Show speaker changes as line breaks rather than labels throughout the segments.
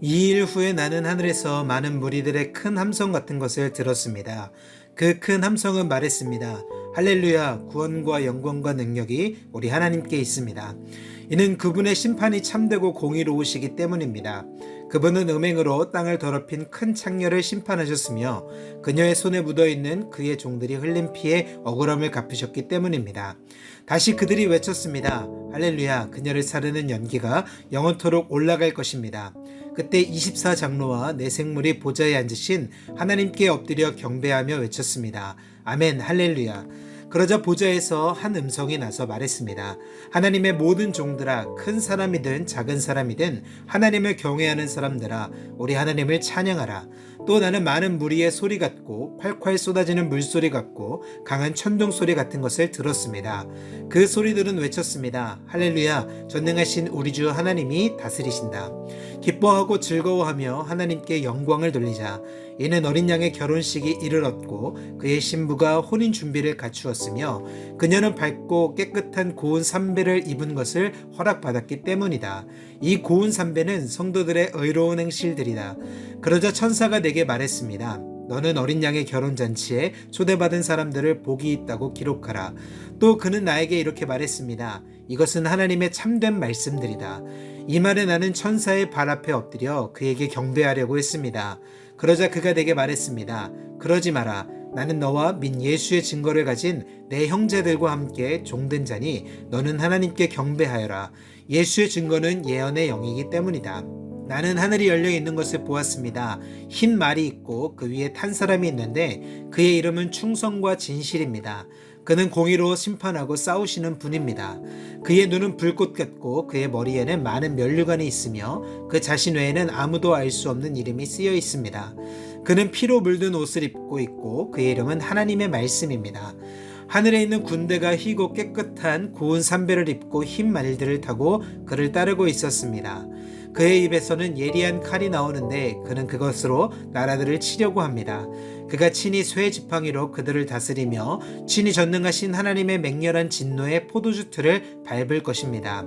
이 일 후에 나는 하늘에서 많은 무리들의 큰 함성 같은 것을 들었습니다. 그 큰 함성은 말했습니다. 할렐루야, 구원과 영광과 능력이 우리 하나님께 있습니다. 이는 그분의 심판이 참되고 공의로우시기 때문입니다. 그분은 음행으로 땅을 더럽힌 큰 창녀를 심판하셨으며 그녀의 손에 묻어있는 그의 종들이 흘린 피의 억울함을 갚으셨기 때문입니다. 다시 그들이 외쳤습니다. 할렐루야, 그녀를 사르는 연기가 영원토록 올라갈 것입니다. 그때 24장로와 네 생물이 보좌에 앉으신 하나님께 엎드려 경배하며 외쳤습니다. 아멘, 할렐루야. 그러자 보좌에서 한 음성이 나서 말했습니다. 하나님의 모든 종들아, 큰 사람이든 작은 사람이든 하나님을 경외하는 사람들아, 우리 하나님을 찬양하라. 또 나는 많은 무리의 소리 같고 콸콸 쏟아지는 물소리 같고 강한 천둥 소리 같은 것을 들었습니다. 그 소리들은 외쳤습니다. 할렐루야, 전능하신 우리 주 하나님이 다스리신다. 기뻐하고 즐거워하며 하나님께 영광을 돌리자. 이는 어린 양의 결혼식이 이르렀고 그의 신부가 혼인 준비를 갖추었으며 그녀는 밝고 깨끗한 고운 삼배를 입은 것을 허락받았기 때문이다. 이 고운 삼배는 성도들의 의로운 행실들이다. 그러자 천사가 내게 말했습니다. 너는 어린 양의 결혼잔치에 초대받은 사람들을 복이 있다고 기록하라. 또 그는 나에게 이렇게 말했습니다. 이것은 하나님의 참된 말씀들이다. 이 말에 나는 천사의 발 앞에 엎드려 그에게 경배하려고 했습니다. 그러자 그가 내게 말했습니다. 그러지 마라. 나는 너와 민 예수의 증거를 가진 내 형제들과 함께 종된 자니 너는 하나님께 경배하여라. 예수의 증거는 예언의 영이기 때문이다. 나는 하늘이 열려 있는 것을 보았습니다. 흰 말이 있고 그 위에 탄 사람이 있는데 그의 이름은 충성과 진실입니다. 그는 공의로 심판하고 싸우시는 분입니다. 그의 눈은 불꽃 같고 그의 머리에는 많은 면류관이 있으며 그 자신 외에는 아무도 알 수 없는 이름이 쓰여 있습니다. 그는 피로 물든 옷을 입고 있고 그의 이름은 하나님의 말씀입니다. 하늘에 있는 군대가 희고 깨끗한 고운 삼배를 입고 흰 말들을 타고 그를 따르고 있었습니다. 그의 입에서는 예리한 칼이 나오는데 그는 그것으로 나라들을 치려고 합니다. 그가 친히 쇠 지팡이로 그들을 다스리며 친히 전능하신 하나님의 맹렬한 진노의 포도주 틀을 밟을 것입니다.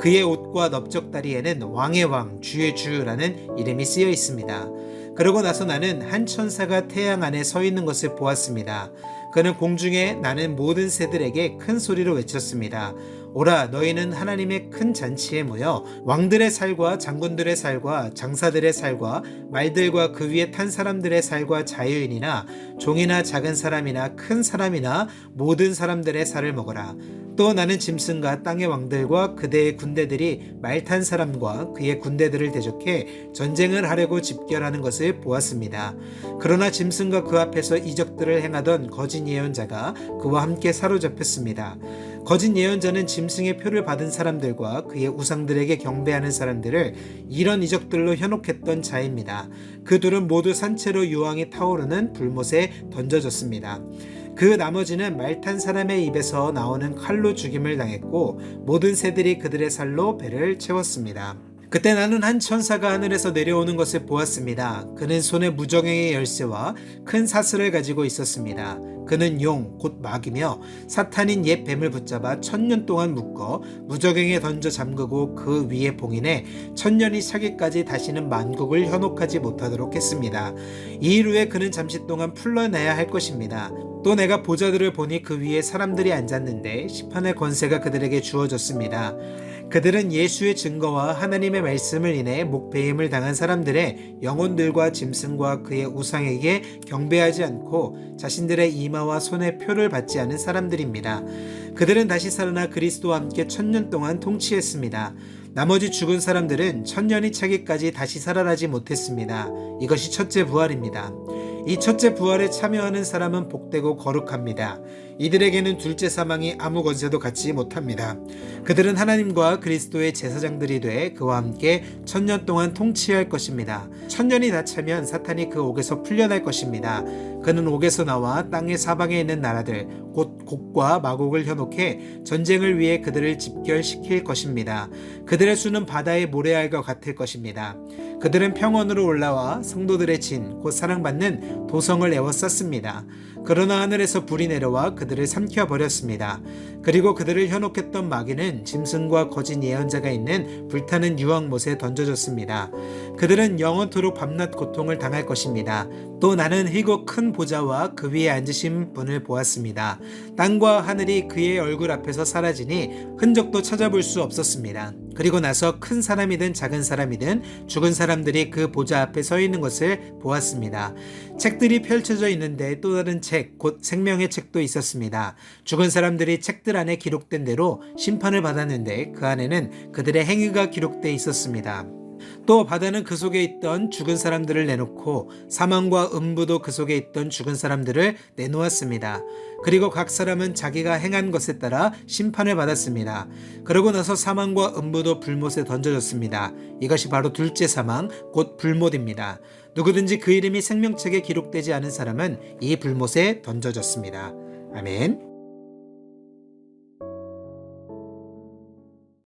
그의 옷과 넓적다리에는 왕의 왕, 주의 주라는 이름이 쓰여 있습니다. 그러고 나서 나는 한 천사가 태양 안에 서 있는 것을 보았습니다. 그는 공중에 나는 모든 새들에게 큰 소리로 외쳤습니다. 오라, 너희는 하나님의 큰 잔치에 모여 왕들의 살과 장군들의 살과 장사들의 살과 말들과 그 위에 탄 사람들의 살과 자유인이나 종이나 작은 사람이나 큰 사람이나 모든 사람들의 살을 먹어라. 또 나는 짐승과 땅의 왕들과 그대의 군대들이 말 탄 사람과 그의 군대들을 대적해 전쟁을 하려고 집결하는 것을 보았습니다. 그러나 짐승과 그 앞에서 이적들을 행하던 거짓 예언자가 그와 함께 사로잡혔습니다. 거짓 예언자는 짐승의 표를 받은 사람들과 그의 우상들에게 경배하는 사람들을 이런 이적들로 현혹했던 자입니다. 그 둘은 모두 산채로 유황이 타오르는 불못에 던져졌습니다. 그 나머지는 말 탄 사람의 입에서 나오는 칼로 죽임을 당했고 모든 새들이 그들의 살로 배를 채웠습니다. 그때 나는 한 천사가 하늘에서 내려오는 것을 보았습니다. 그는 손에 무정행의 열쇠와 큰 사슬을 가지고 있었습니다. 그는 용, 곧 마귀며 사탄인 옛 뱀을 붙잡아 1000년 동안 묶어 무저갱에 던져 잠그고 그 위에 봉인해 1000년이 차기까지 다시는 만국을 현혹하지 못하도록 했습니다. 이 일 후에 그는 잠시 동안 풀려나야 할 것입니다. 또 내가 보좌들을 보니 그 위에 사람들이 앉았는데 심판의 권세가 그들에게 주어졌습니다. 그들은 예수의 증거와 하나님의 말씀을 인해 목배임을 당한 사람들의 영혼들과 짐승과 그의 우상에게 경배하지 않고 자신들의 이마와 손에 표를 받지 않은 사람들입니다. 그들은 다시 살아나 그리스도와 함께 1000년 동안 통치했습니다. 나머지 죽은 사람들은 1000년이 차기까지 다시 살아나지 못했습니다. 이것이 첫째 부활입니다. 이 첫째 부활에 참여하는 사람은 복되고 거룩합니다. 이들에게는 둘째 사망이 아무 권세도 갖지 못합니다. 그들은 하나님과 그리스도의 제사장들이 돼 그와 함께 1000년 동안 통치할 것입니다. 1000년이 다 차면 사탄이 그 옥에서 풀려날 것입니다. 그는 옥에서 나와 땅의 사방에 있는 나라들 곧 곡과 마곡을 현혹해 전쟁을 위해 그들을 집결시킬 것입니다. 그들의 수는 바다의 모래알과 같을 것입니다. 그들은 평원으로 올라와 성도들의 진 곧 사랑받는 도성을 에워쌌습니다. 그러나 하늘에서 불이 내려와 그들을 삼켜버렸습니다. 그리고 그들을 현혹했던 마귀는 짐승과 거짓 예언자가 있는 불타는 유황못에 던져졌습니다. 그들은 영원토록 밤낮 고통을 당할 것입니다. 또 나는 희고 큰 보좌와 그 위에 앉으신 분을 보았습니다. 땅과 하늘이 그의 얼굴 앞에서 사라지니 흔적도 찾아볼 수 없었습니다. 그리고 나서 큰 사람이든 작은 사람이든 죽은 사람들이 그 보좌 앞에 서 있는 것을 보았습니다. 책들이 펼쳐져 있는데 또 다른 책, 곧 생명의 책도 있었습니다. 죽은 사람들이 책들 안에 기록된 대로 심판을 받았는데 그 안에는 그들의 행위가 기록돼 있었습니다. 또 바다는 그 속에 있던 죽은 사람들을 내놓고 사망과 음부도 그 속에 있던 죽은 사람들을 내놓았습니다. 그리고 각 사람은 자기가 행한 것에 따라 심판을 받았습니다. 그러고 나서 사망과 음부도 불못에 던져졌습니다. 이것이 바로 둘째 사망, 곧 불못입니다. 누구든지 그 이름이 생명책에 기록되지 않은 사람은 이 불못에 던져졌습니다. 아멘.